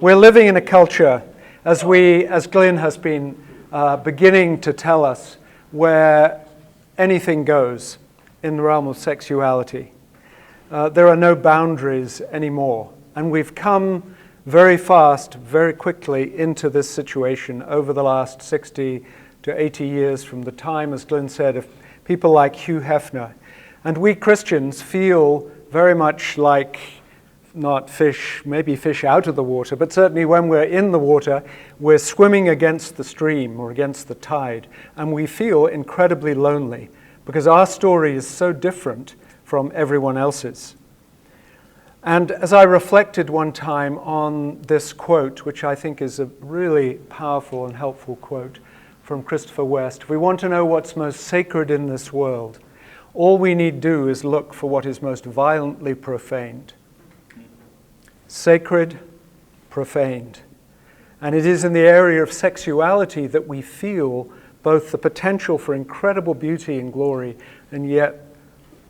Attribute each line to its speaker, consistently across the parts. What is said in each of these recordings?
Speaker 1: We're living in a culture, as Glyn has been beginning to tell us, where anything goes in the realm of sexuality. There are no boundaries anymore. And we've come very fast, very quickly into this situation over the last 60 to 80 years from the time, as Glyn said, of people like Hugh Hefner. And we Christians feel very much like not fish, maybe fish out of the water, but certainly when we're in the water, we're swimming against the stream or against the tide, and we feel incredibly lonely because our story is so different from everyone else's. And as I reflected one time on this quote, which I think is a really powerful and helpful quote from Christopher West, if we want to know what's most sacred in this world, all we need do is look for what is most violently profaned. Sacred, profaned. And it is in the area of sexuality that we feel both the potential for incredible beauty and glory, and yet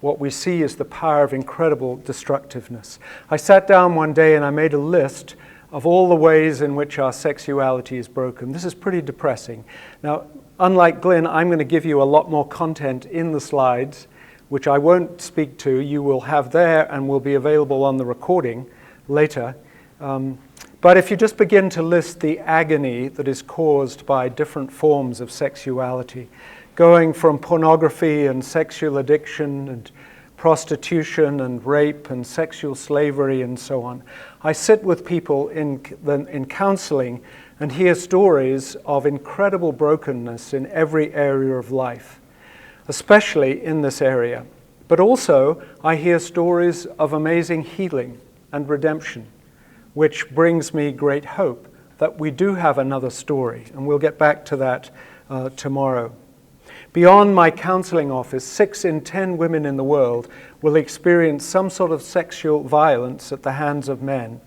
Speaker 1: what we see is the power of incredible destructiveness. I sat down one day and I made a list of all the ways in which our sexuality is broken. This is pretty depressing. Now, unlike Glyn, I'm going to give you a lot more content in the slides, which I won't speak to. You will have there and will be available on the recording later. But if you just begin to list the agony that is caused by different forms of sexuality, going from pornography and sexual addiction and prostitution and rape and sexual slavery and so on. I sit with people in counseling and hear stories of incredible brokenness in every area of life, especially in this area. But also, I hear stories of amazing healing and redemption, which brings me great hope that we do have another story, and we'll get back to that tomorrow. Beyond my counseling office, 6 in 10 women in the world will experience some sort of sexual violence at the hands of men,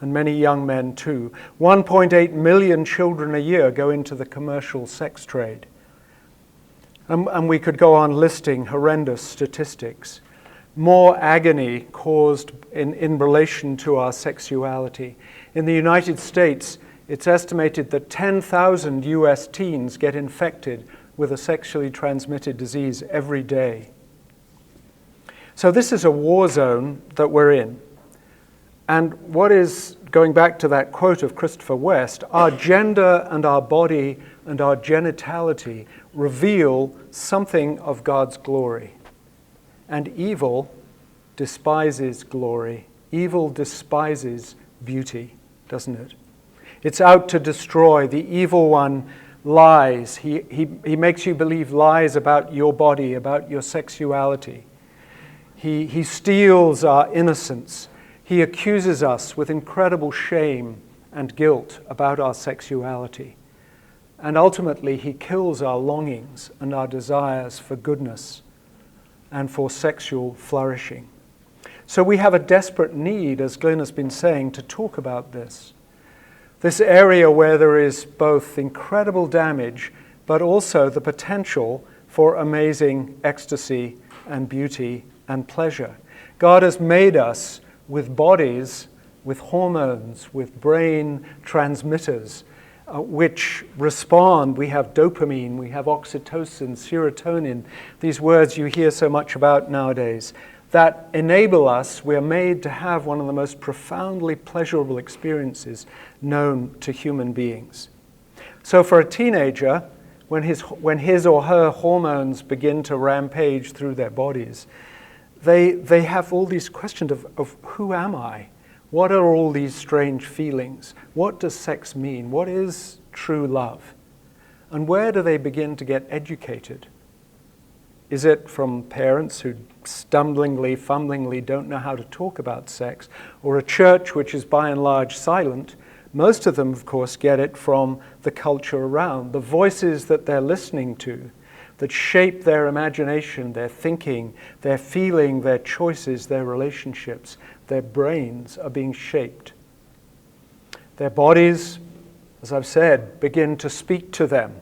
Speaker 1: and many young men too. 1.8 million children a year go into the commercial sex trade. And we could go on listing horrendous statistics. More agony caused in relation to our sexuality. In the United States, it's estimated that 10,000 US teens get infected with a sexually transmitted disease every day. So this is a war zone that we're in. And what is, going back to that quote of Christopher West, our gender and our body and our genitality reveal something of God's glory. And evil despises glory. Evil despises beauty, doesn't it? It's out to destroy. The evil one lies. He makes you believe lies about your body, about your sexuality. He steals our innocence. He accuses us with incredible shame and guilt about our sexuality. And ultimately, he kills our longings and our desires for goodness and for sexual flourishing. So we have a desperate need, as Glyn has been saying, to talk about this. This area where there is both incredible damage, but also the potential for amazing ecstasy and beauty and pleasure. God has made us with bodies, with hormones, with brain transmitters, which respond. We have dopamine, we have oxytocin, serotonin, these words you hear so much about nowadays, that enable us. We're made to have one of the most profoundly pleasurable experiences known to human beings. So for a teenager, when his or her hormones begin to rampage through their bodies, they have all these questions of who am I? What are all these strange feelings? What does sex mean? What is true love? And where do they begin to get educated? Is it from parents who stumblingly, fumblingly don't know how to talk about sex, or a church which is by and large silent? Most of them, of course, get it from the culture around, the voices that they're listening to, that shape their imagination, their thinking, their feeling, their choices, their relationships. Their brains are being shaped. Their bodies, as I've said, begin to speak to them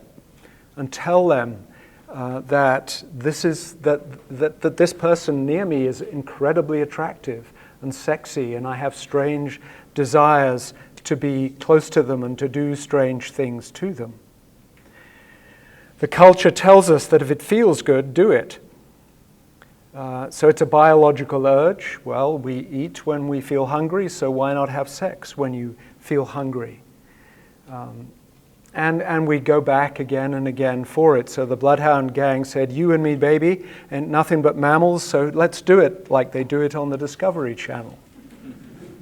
Speaker 1: and tell them that this person near me is incredibly attractive, and sexy, and I have strange desires to be close to them and to do strange things to them. The culture tells us that if it feels good, do it. So it's a biological urge. Well, we eat when we feel hungry, so why not have sex when you feel hungry? And we go back again and again for it. So the Bloodhound Gang said, you and me, baby, and nothing but mammals, so let's do it like they do it on the Discovery Channel.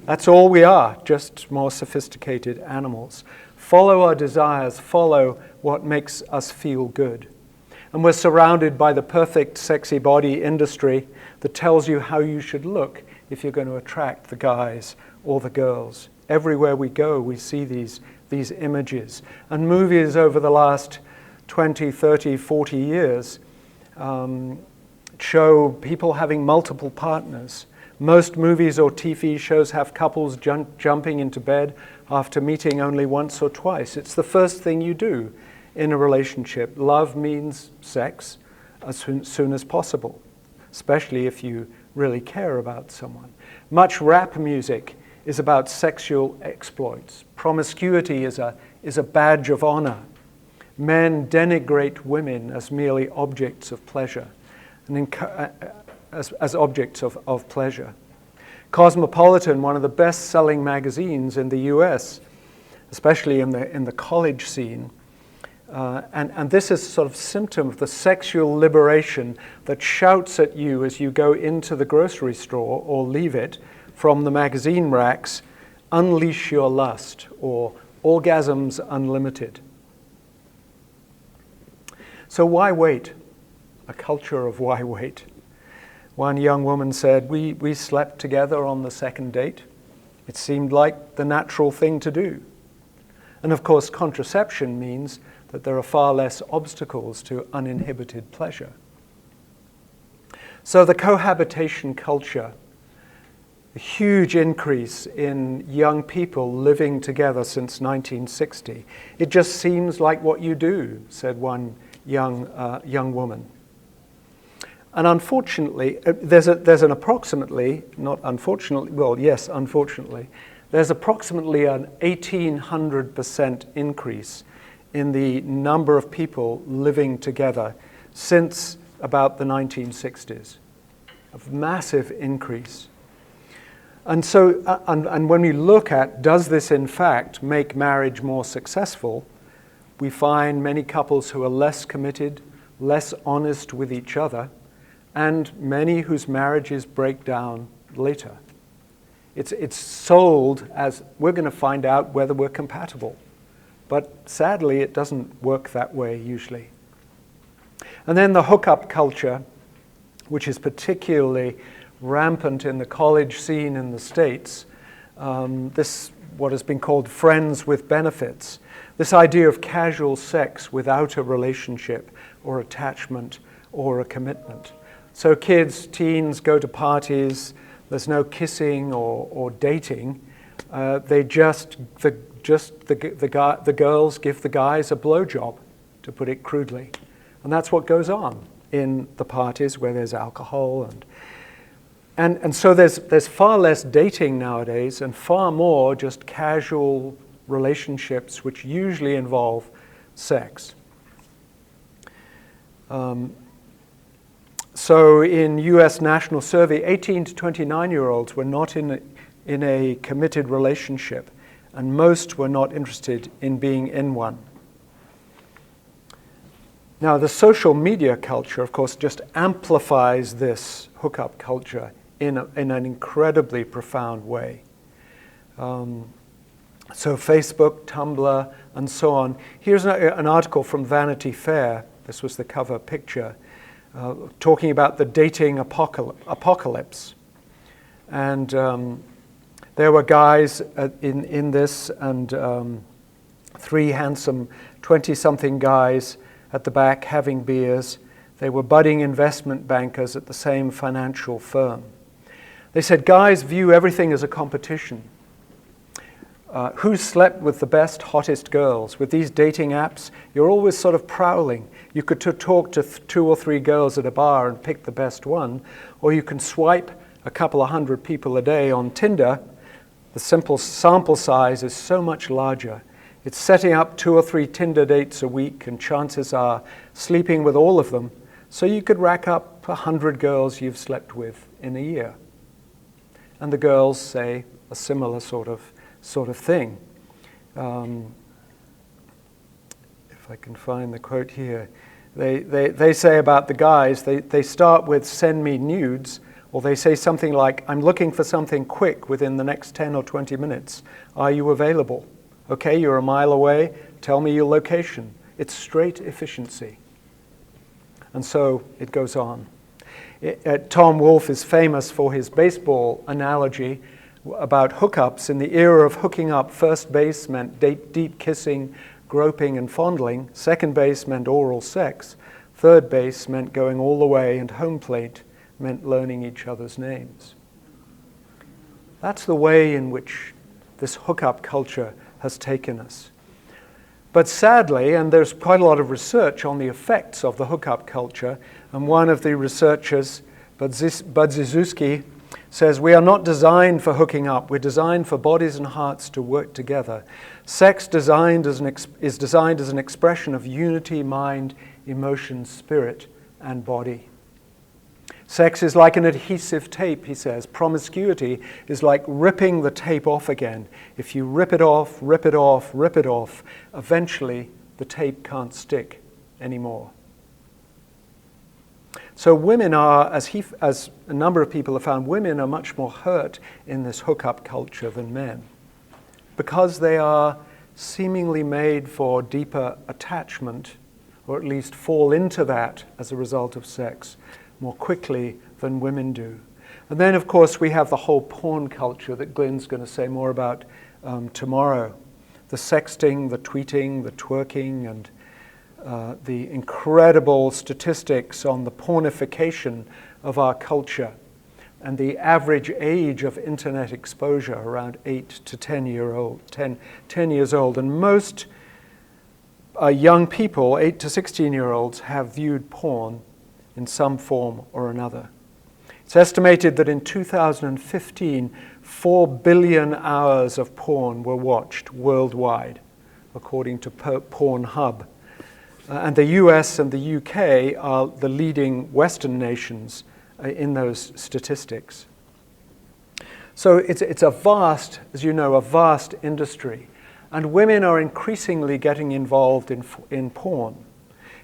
Speaker 1: That's all we are, just more sophisticated animals. Follow our desires, follow what makes us feel good. And we're surrounded by the perfect sexy body industry that tells you how you should look if you're going to attract the guys or the girls. Everywhere we go, we see these images. And movies over the last 20, 30, 40 years show people having multiple partners. Most movies or TV shows have couples jumping into bed after meeting only once or twice. It's the first thing you do in a relationship. Love means sex as soon as possible, especially if you really care about someone. Much rap music is about sexual exploits. Promiscuity is a badge of honor. Men denigrate women as merely objects of pleasure, and as objects of pleasure. Cosmopolitan, one of the best-selling magazines in the US, especially in the college scene, and this is sort of symptom of the sexual liberation that shouts at you as you go into the grocery store or leave it from the magazine racks, unleash your lust, or orgasms unlimited. So why wait? A culture of why wait. One young woman said, we slept together on the second date. It seemed like the natural thing to do. And of course, contraception means that there are far less obstacles to uninhibited pleasure. So the cohabitation culture, a huge increase in young people living together since 1960. It just seems like what you do, said one young woman. And unfortunately, there's an approximately, not unfortunately, well, yes, unfortunately, there's approximately an 1,800% increase in the number of people living together since about the 1960s. A massive increase. And so, and when we look at, does this in fact make marriage more successful, we find many couples who are less committed, less honest with each other, and many whose marriages break down later. It's sold as, we're going to find out whether we're compatible. But sadly, it doesn't work that way usually. And then the hookup culture, which is particularly rampant in the college scene in the States, this what has been called friends with benefits, this idea of casual sex without a relationship or attachment or a commitment. So kids, teens go to parties, there's no kissing or dating, they the girls give the guys a blowjob, to put it crudely. And that's what goes on in the parties where there's alcohol and so there's far less dating nowadays and far more just casual relationships which usually involve sex. So in US National Survey, 18 to 29-year-olds were not in a committed relationship, and most were not interested in being in one. Now, the social media culture, of course, just amplifies this hookup culture in an incredibly profound way. So Facebook, Tumblr, and so on. Here's an article from Vanity Fair. This was the cover picture, talking about the dating apocalypse. And there were guys in this, and three handsome 20-something guys at the back having beers. They were budding investment bankers at the same financial firm. They said, guys view everything as a competition. Who slept with the best, hottest girls? With these dating apps, you're always sort of prowling. You could talk to 2 or 3 girls at a bar and pick the best one, or you can swipe a couple of hundred people a day on Tinder, the simple sample size is so much larger. It's setting up 2 or 3 Tinder dates a week, and chances are sleeping with all of them. So you could rack up 100 girls you've slept with in a year. And the girls say a similar sort of thing. If I can find the quote here. They say about the guys, they start with "send me nudes," or they say something like, "I'm looking for something quick within the next 10 or 20 minutes. Are you available? Okay, you're a mile away. Tell me your location." It's straight efficiency. And so it goes on. Tom Wolfe is famous for his baseball analogy about hookups. In the era of hooking up, first base meant deep kissing, groping and fondling. Second base meant oral sex. Third base meant going all the way, and home plate meant learning each other's names. That's the way in which this hookup culture has taken us. But sadly, and there's quite a lot of research on the effects of the hookup culture, and one of the researchers, Budziszewski, says, "We are not designed for hooking up. We're designed for bodies and hearts to work together. Sex is designed as an expression of unity, mind, emotion, spirit, and body. Sex is like an adhesive tape," he says. "Promiscuity is like ripping the tape off again. If you rip it off, rip it off, rip it off, eventually the tape can't stick anymore." So women are, as a number of people have found, women are much more hurt in this hookup culture than men, because they are seemingly made for deeper attachment, or at least fall into that as a result of sex, more quickly than women do. And then, of course, we have the whole porn culture that Glyn's going to say more about tomorrow. The sexting, the tweeting, the twerking, and the incredible statistics on the pornification of our culture, and the average age of internet exposure around 8 to 10 years old. And most young people, 8 to 16-year-olds, have viewed porn in some form or another. It's estimated that in 2015, 4 billion hours of porn were watched worldwide, according to Pornhub. And the US and the UK are the leading Western nations in those statistics. So it's a vast, as you know, a vast industry. And women are increasingly getting involved in porn.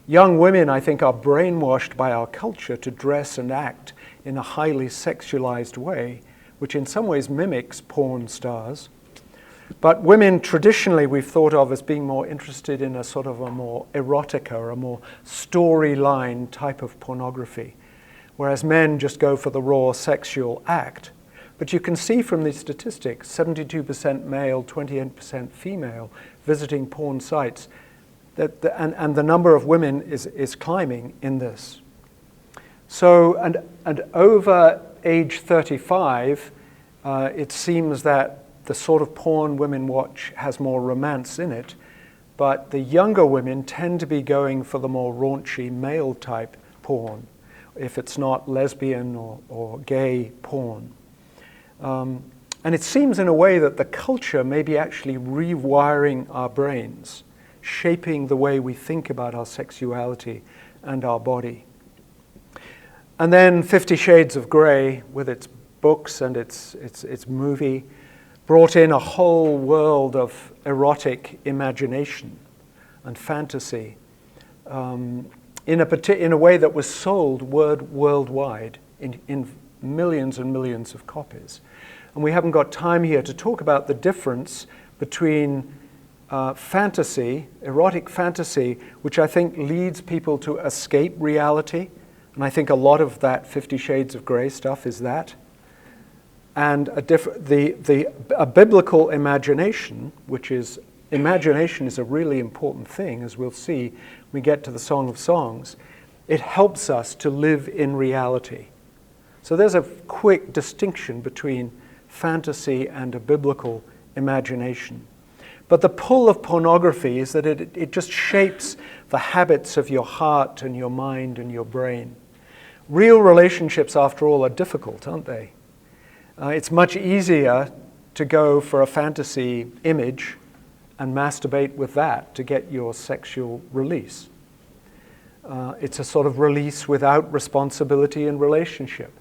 Speaker 1: Young women, I think, are brainwashed by our culture to dress and act in a highly sexualized way, which in some ways mimics porn stars. But women traditionally we've thought of as being more interested in a sort of a more erotica, or a more storyline type of pornography, whereas men just go for the raw sexual act. But you can see from these statistics, 72% male, 28% female visiting porn sites, and the number of women is climbing in this. So, and over age 35, it seems that the sort of porn women watch has more romance in it, but the younger women tend to be going for the more raunchy male-type porn, if it's not lesbian or gay porn. And it seems in a way that the culture may be actually rewiring our brains, shaping the way we think about our sexuality and our body. And then 50 Shades of Grey, with its books and its movie, brought in a whole world of erotic imagination and fantasy in a way that was sold worldwide in millions and millions of copies. And we haven't got time here to talk about the difference between fantasy, erotic fantasy, which I think leads people to escape reality, and I think a lot of that 50 Shades of Grey stuff is that, and a biblical imagination, which is, imagination is a really important thing, as we'll see when we get to the Song of Songs. It helps us to live in reality. So there's a quick distinction between fantasy and a biblical imagination. But the pull of pornography is that it just shapes the habits of your heart and your mind and your brain. Real relationships, after all, are difficult, aren't they? It's much easier to go for a fantasy image and masturbate with that to get your sexual release. It's a sort of release without responsibility in relationship.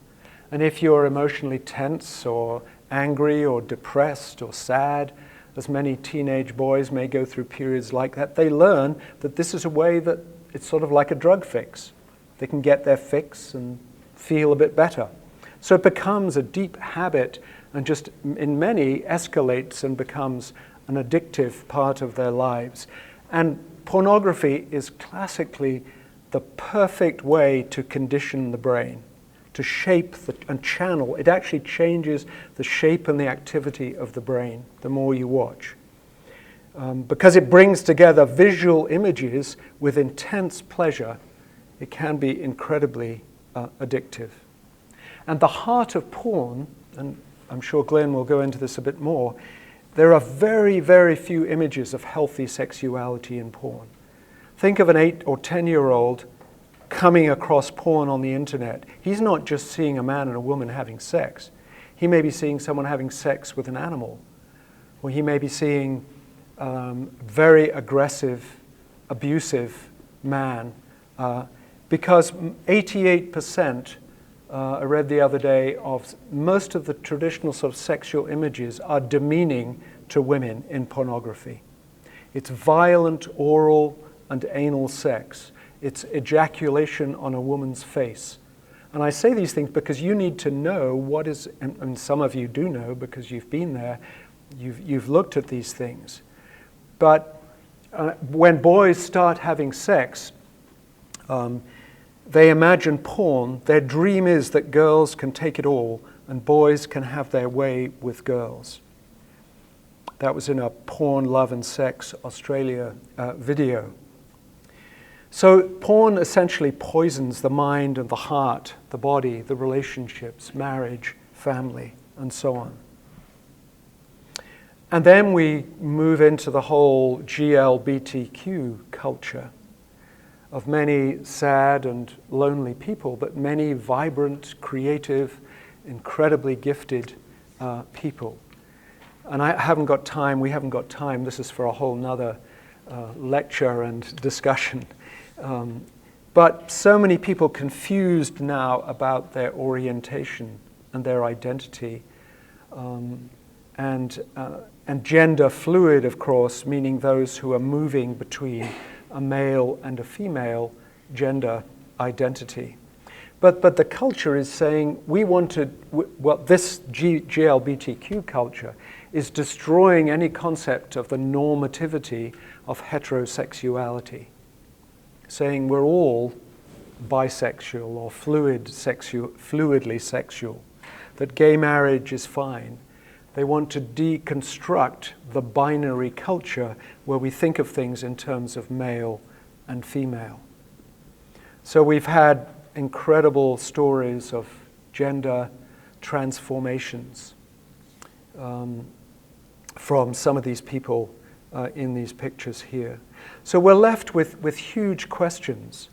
Speaker 1: And if you're emotionally tense or angry or depressed or sad, as many teenage boys may go through periods like that, they learn that this is a way that it's sort of like a drug fix. They can get their fix and feel a bit better. So it becomes a deep habit and just in many escalates and becomes an addictive part of their lives. And pornography is classically the perfect way to condition the brain, to shape and channel. It actually changes the shape and the activity of the brain the more you watch. Because it brings together visual images with intense pleasure, it can be incredibly addictive. And the heart of porn, and I'm sure Glenn will go into this a bit more, there are very, very few images of healthy sexuality in porn. Think of an 8 or 10-year-old coming across porn on the internet. He's not just seeing a man and a woman having sex. He may be seeing someone having sex with an animal. Or he may be seeing very aggressive, abusive man. Because 88%, I read the other day, of most of the traditional sort of sexual images are demeaning to women in pornography. It's violent oral and anal sex. It's ejaculation on a woman's face. And I say these things because you need to know what is, and some of you do know because you've been there, you've looked at these things. But when boys start having sex, they imagine porn. Their dream is that girls can take it all and boys can have their way with girls. That was in a Porn, Love and Sex Australia video. So porn essentially poisons the mind and the heart, the body, the relationships, marriage, family, and so on. And then we move into the whole GLBTQ culture of many sad and lonely people, but many vibrant, creative, incredibly gifted people. And we haven't got time, this is for a whole nother lecture and discussion. But so many people confused now about their orientation and their identity. And gender fluid, of course, meaning those who are moving between a male and a female gender identity. But the culture is saying this GLBTQ culture is destroying any concept of the normativity of heterosexuality, saying we're all bisexual or fluidly sexual, that gay marriage is fine. They want to deconstruct the binary culture where we think of things in terms of male and female. So we've had incredible stories of gender transformations from some of these people in these pictures here. So we're left with huge questions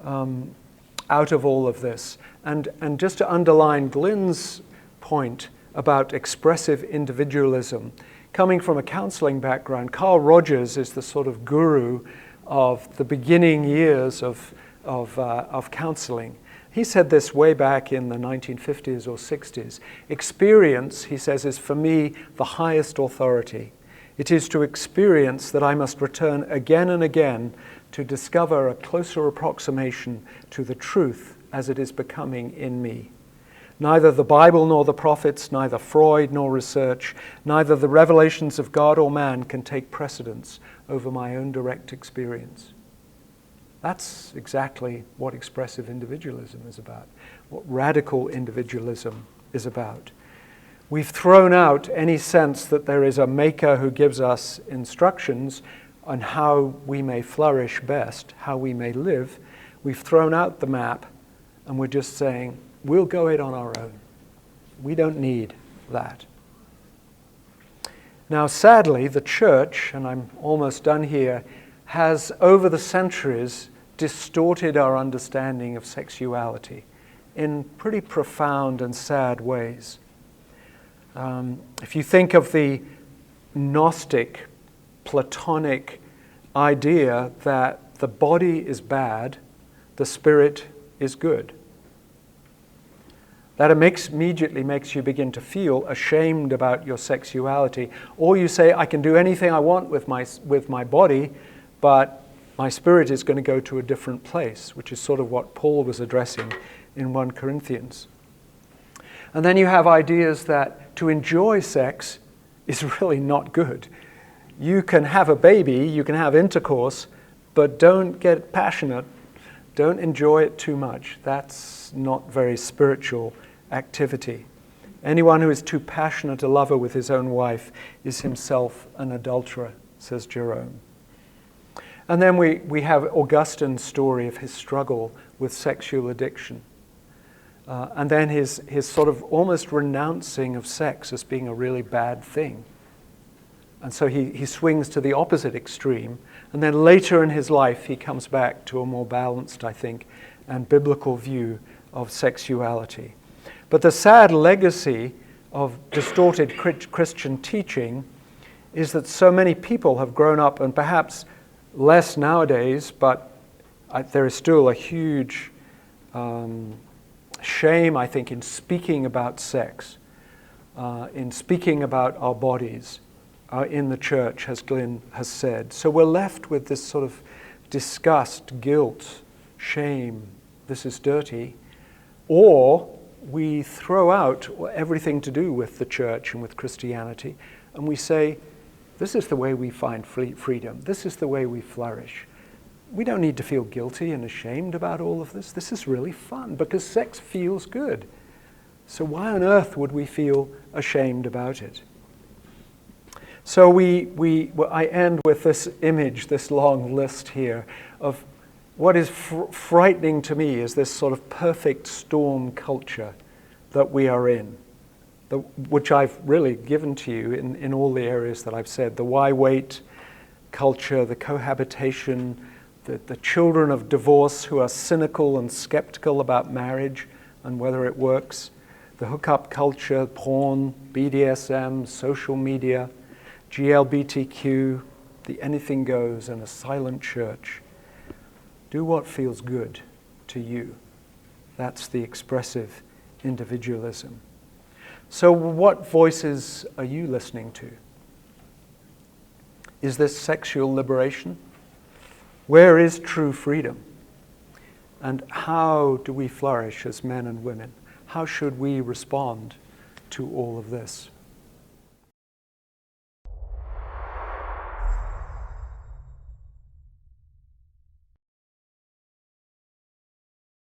Speaker 1: out of all of this. And just to underline Glyn's point about expressive individualism, coming from a counseling background, Carl Rogers is the sort of guru of the beginning years of counseling. He said this way back in the 1950s or 60s. Experience, he says, is for me the highest authority. It is to experience that I must return again and again to discover a closer approximation to the truth as it is becoming in me. Neither the Bible nor the prophets, neither Freud nor research, neither the revelations of God or man can take precedence over my own direct experience. That's exactly what expressive individualism is about, what radical individualism is about. We've thrown out any sense that there is a maker who gives us instructions on how we may flourish best, how we may live. We've thrown out the map and we're just saying, we'll go it on our own. We don't need that. Now, sadly, the church, and I'm almost done here, has over the centuries distorted our understanding of sexuality in pretty profound and sad ways. If you think of the Gnostic, Platonic idea that the body is bad, the spirit is good, that immediately makes you begin to feel ashamed about your sexuality. Or you say, I can do anything I want with my body, but my spirit is going to go to a different place, which is sort of what Paul was addressing in 1 Corinthians. And then you have ideas that to enjoy sex is really not good. You can have a baby, you can have intercourse, but don't get passionate. Don't enjoy it too much. That's not very spiritual activity. Anyone who is too passionate a lover with his own wife is himself an adulterer, says Jerome. And then we have Augustine's story of his struggle with sexual addiction. And then his sort of almost renouncing of sex as being a really bad thing. And so he swings to the opposite extreme. And then later in his life, he comes back to a more balanced, I think, and biblical view of sexuality. But the sad legacy of distorted Christian teaching is that so many people have grown up, and perhaps less nowadays, but there is still a huge shame, I think, in speaking about sex, in speaking about our bodies in the church, as Glyn has said. So we're left with this sort of disgust, guilt, shame, this is dirty, or we throw out everything to do with the church and with Christianity, and we say, this is the way we find freedom. This is the way we flourish. We don't need to feel guilty and ashamed about all of this. This is really fun because sex feels good. So why on earth would we feel ashamed about it? So I end with this image, this long list here of what is frightening to me is this sort of perfect storm culture that we are in, which I've really given to you in all the areas that I've said. The why wait culture, the cohabitation, the children of divorce who are cynical and skeptical about marriage and whether it works, the hookup culture, porn, BDSM, social media, GLBTQ, the anything goes, and a silent church. Do what feels good to you. That's the expressive individualism. So what voices are you listening to? Is this sexual liberation? Where is true freedom? And how do we flourish as men and women? How should we respond to all of this?